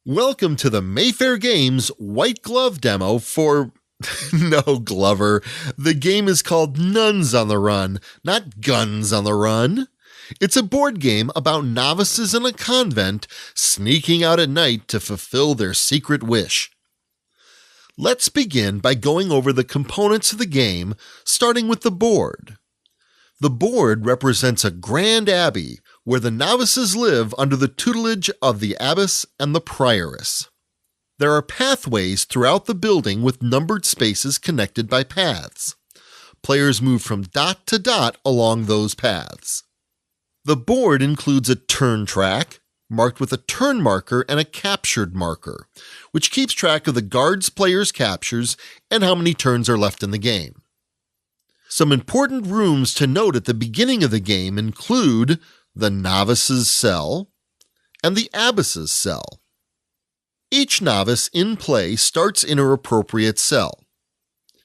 Welcome to the Mayfair Games White Glove demo for... No, Glover. The game is called Nuns on the Run, not Guns on the Run. It's a board game about novices in a convent sneaking out at night to fulfill their secret wish. Let's begin by going over the components of the game, starting with the board. The board represents a grand abbey where the novices live under the tutelage of the abbess and the prioress. There are pathways throughout the building with numbered spaces connected by paths. Players move from dot to dot along those paths. The board includes a turn track, marked with a turn marker and a captured marker, which keeps track of the guards players' captures and how many turns are left in the game. Some important rooms to note at the beginning of the game include the novice's cell and the abbess's cell. Each novice in play starts in her appropriate cell.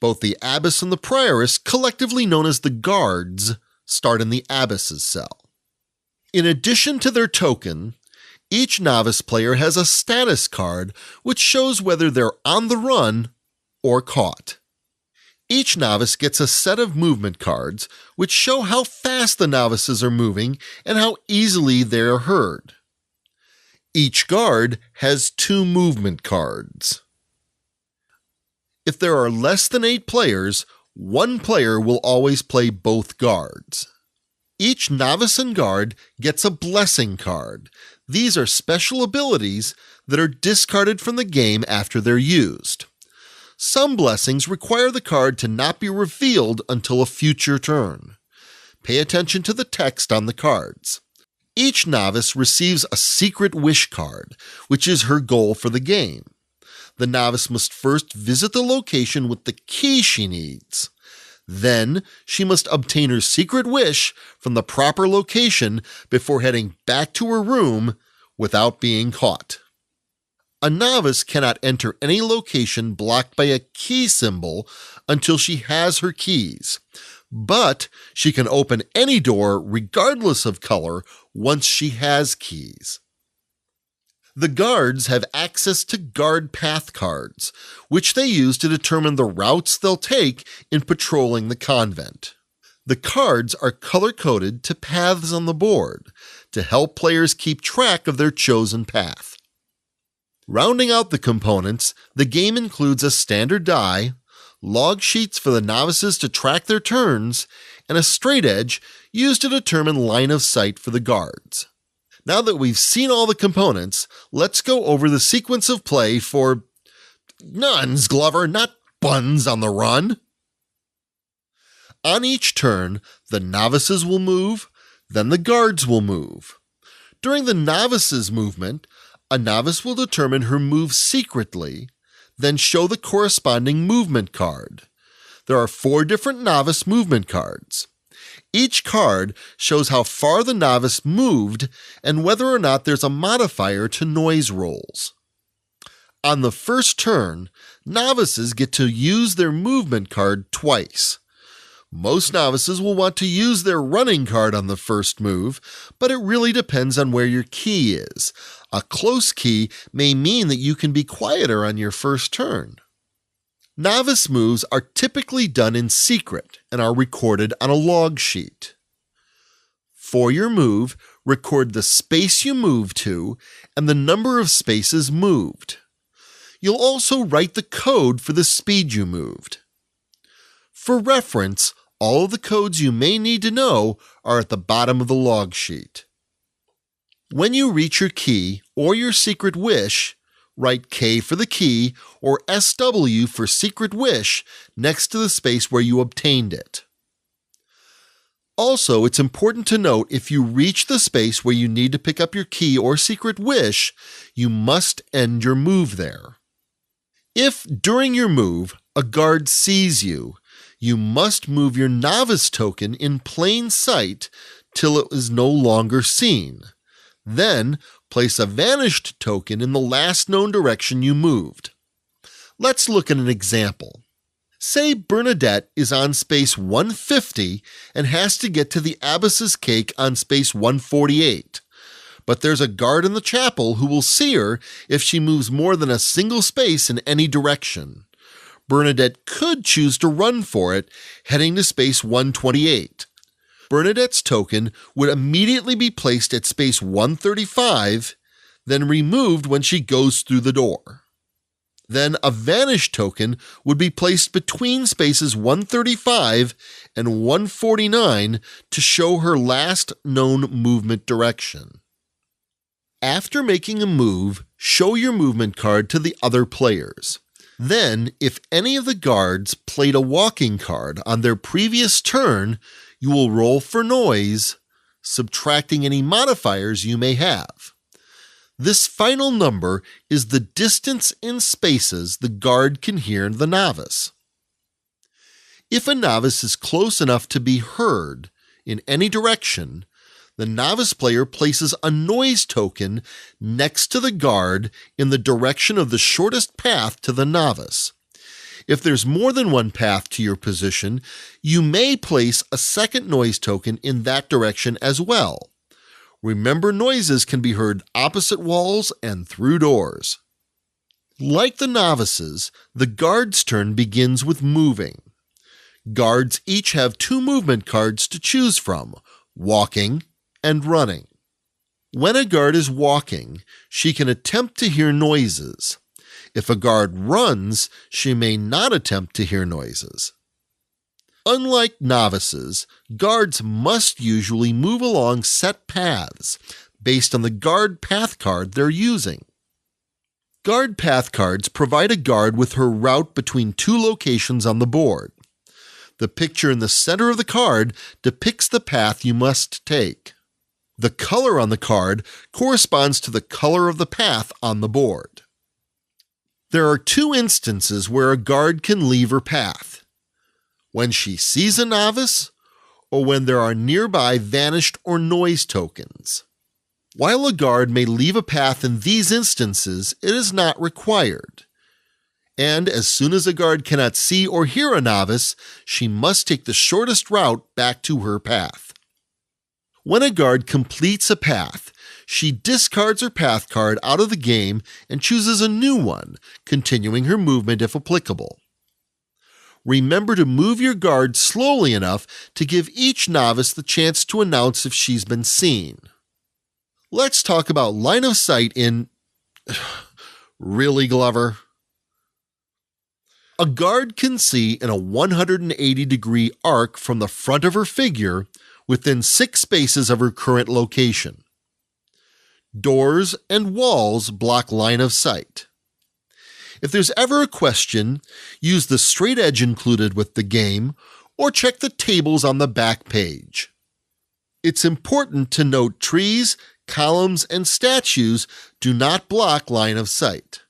Both the abbess and the prioress, collectively known as the guards, start in the abbess's cell. In addition to their token, each novice player has a status card which shows whether they're on the run or caught. Each novice gets a set of movement cards which show how fast the novices are moving and how easily they are heard. Each guard has 2 movement cards. If there are less than 8 players, one player will always play both guards. Each novice and guard gets a blessing card. These are special abilities that are discarded from the game after they're used. Some blessings require the card to not be revealed until a future turn. Pay attention to the text on the cards. Each novice receives a secret wish card, which is her goal for the game. The novice must first visit the location with the key she needs. Then, she must obtain her secret wish from the proper location before heading back to her room without being caught. A novice cannot enter any location blocked by a key symbol until she has her keys, but she can open any door regardless of color once she has keys. The guards have access to guard path cards, which they use to determine the routes they'll take in patrolling the convent. The cards are color-coded to paths on the board to help players keep track of their chosen path. Rounding out the components, the game includes a standard die, log sheets for the novices to track their turns, and a straight edge used to determine line of sight for the guards. Now that we've seen all the components, let's go over the sequence of play for Nuns, Glover, not Buns on the Run. On each turn, the novices will move, then the guards will move. During the novice's movement, a novice will determine her move secretly, then show the corresponding movement card. There are 4 different novice movement cards. Each card shows how far the novice moved and whether or not there's a modifier to noise rolls. On the first turn, novices get to use their movement card twice. Most novices will want to use their running card on the first move, but it really depends on where your key is. A close key may mean that you can be quieter on your first turn. Novice moves are typically done in secret and are recorded on a log sheet. For your move, record the space you moved to and the number of spaces moved. You'll also write the code for the speed you moved. For reference, all of the codes you may need to know are at the bottom of the log sheet. When you reach your key or your secret wish, write K for the key or SW for secret wish next to the space where you obtained it. Also, it's important to note if you reach the space where you need to pick up your key or secret wish, you must end your move there. If, during your move, a guard sees you, you must move your novice token in plain sight till it is no longer seen. Then, place a vanished token in the last known direction you moved. Let's look at an example. Say Bernadette is on space 150 and has to get to the abbess's cake on space 148. but there's a guard in the chapel who will see her if she moves more than a single space in any direction. Bernadette could choose to run for it, heading to space 128. Bernadette's token would immediately be placed at space 135, then removed when she goes through the door. Then a vanish token would be placed between spaces 135 and 149 to show her last known movement direction. After making a move, show your movement card to the other players. Then, if any of the guards played a walking card on their previous turn, you will roll for noise, subtracting any modifiers you may have. This final number is the distance in spaces the guard can hear the novice. If a novice is close enough to be heard in any direction, the novice player places a noise token next to the guard in the direction of the shortest path to the novice. If there's more than one path to your position, you may place a second noise token in that direction as well. Remember, noises can be heard opposite walls and through doors. Like the novices, the guard's turn begins with moving. Guards each have 2 movement cards to choose from, walking and running. When a guard is walking, she can attempt to hear noises. If a guard runs, she may not attempt to hear noises. Unlike novices, guards must usually move along set paths based on the guard path card they're using. Guard path cards provide a guard with her route between 2 locations on the board. The picture in the center of the card depicts the path you must take. The color on the card corresponds to the color of the path on the board. There are 2 instances where a guard can leave her path: when she sees a novice, or when there are nearby vanished or noise tokens. While a guard may leave a path in these instances, it is not required. And as soon as a guard cannot see or hear a novice, she must take the shortest route back to her path. When a guard completes a path, she discards her path card out of the game and chooses a new one, continuing her movement if applicable. Remember to move your guard slowly enough to give each novice the chance to announce if she's been seen. Let's talk about line of sight in... Really, Glover? A guard can see in a 180-degree arc from the front of her figure within 6 spaces of her current location. Doors and walls block line of sight. If there's ever a question, use the straight edge included with the game, or check the tables on the back page. It's important to note trees, columns, and statues do not block line of sight.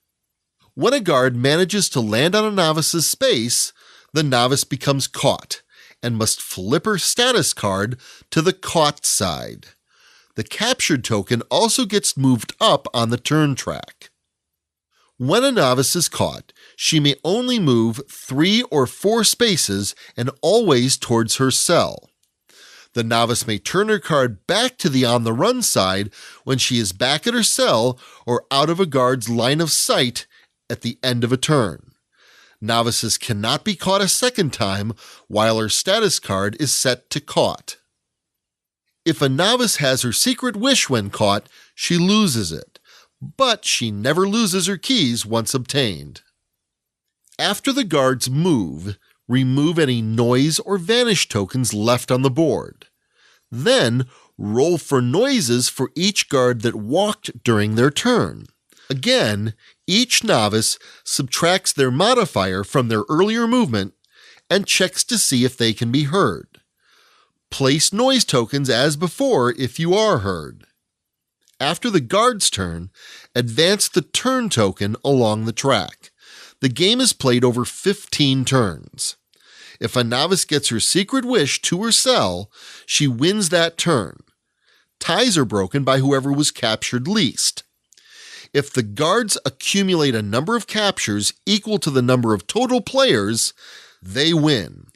When a guard manages to land on a novice's space, the novice becomes caught and must flip her status card to the caught side. The captured token also gets moved up on the turn track. When a novice is caught, she may only move 3 or 4 spaces and always towards her cell. The novice may turn her card back to the on-the-run side when she is back at her cell or out of a guard's line of sight at the end of a turn. Novices cannot be caught a second time while her status card is set to caught. If a novice has her secret wish when caught, she loses it, but she never loses her keys once obtained. After the guards move, remove any noise or vanish tokens left on the board. Then, roll for noises for each guard that walked during their turn. Again, each novice subtracts their modifier from their earlier movement and checks to see if they can be heard. Place noise tokens as before if you are heard. After the guard's turn, advance the turn token along the track. The game is played over 15 turns. If a novice gets her secret wish to her cell, she wins that turn. Ties are broken by whoever was captured least. If the guards accumulate a number of captures equal to the number of total players, they win.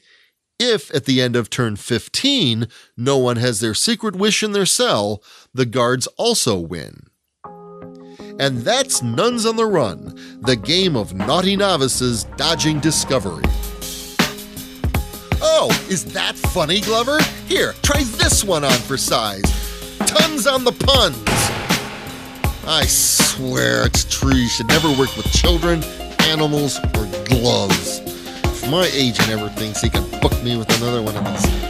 If at the end of turn 15, no one has their secret wish in their cell, the guards also win. And that's Nuns on the Run, the game of naughty novices dodging discovery. Oh, is that funny, Glover? Here, try this one on for size. Tons on the puns. I swear it's true you should never work with children, animals, or gloves. If my agent ever thinks he can book me with another one of these